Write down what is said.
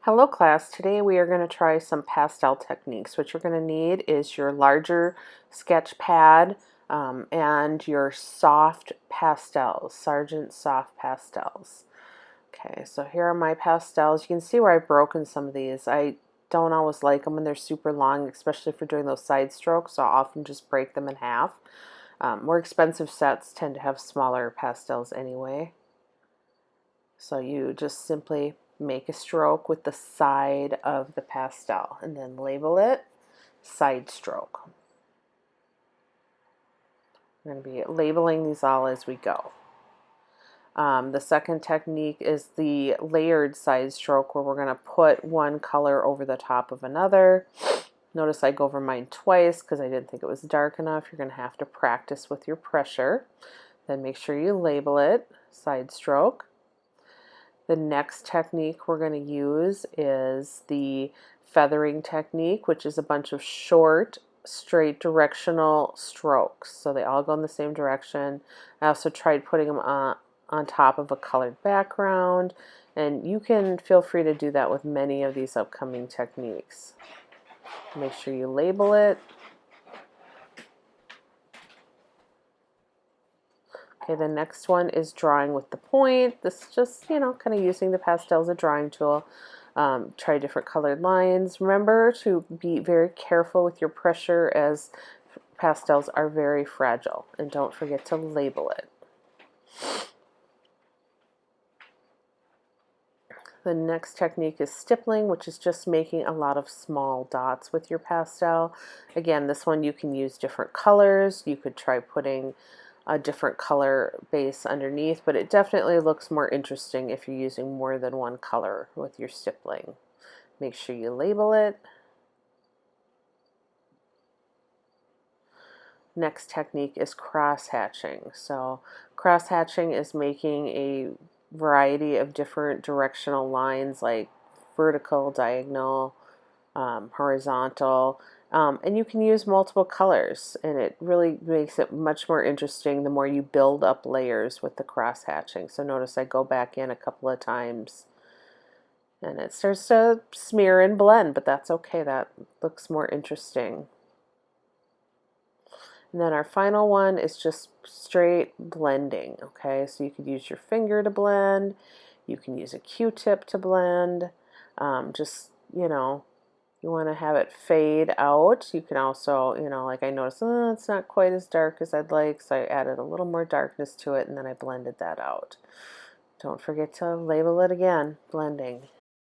Hello class, today we are going to try some pastel techniques. What you're going to need is your larger sketch pad and your soft pastels, Sargent soft pastels. Okay, so here are my pastels. You can see where I've broken some of these. I don't always like them when they're super long, especially for doing those side strokes, so I'll often just break them in half. More expensive sets tend to have smaller pastels anyway. So you just simply make a stroke with the side of the pastel and then label it side stroke. We're going to be labeling these all as we go. The second technique is the layered side stroke, where we're going to put one color over the top of another. Notice I go over mine twice because I didn't think it was dark enough. You're going to have to practice with your pressure. Then make sure you label it side stroke. The next technique we're going to use is the feathering technique, which is a bunch of short, straight directional strokes. So they all go in the same direction. I also tried putting them on top of a colored background, and you can feel free to do that with many of these upcoming techniques. Make sure you label it. Okay, the next one is drawing with the point. This is just, kind of using the pastel as a drawing tool. Try different colored lines. Remember to be very careful with your pressure, as pastels are very fragile. And don't forget to label it. The next technique is stippling, which is just making a lot of small dots with your pastel. Again, this one you can use different colors. You could try putting a different color base underneath, but it definitely looks more interesting if you're using more than one color with your stippling. Make sure you label it. Next technique is cross hatching. So cross hatching is making a variety of different directional lines, like vertical, diagonal, horizontal. And you can use multiple colors, and it really makes it much more interesting the more you build up layers with the cross hatching. So notice I go back in a couple of times and it starts to smear and blend, but that's okay. That looks more interesting. And then our final one is just straight blending. Okay, so you could use your finger to blend, you can use a Q-tip to blend. Just, you want to have it fade out. You can also, like I noticed, it's not quite as dark as I'd like, so I added a little more darkness to it, and then I blended that out. Don't forget to label it again, blending.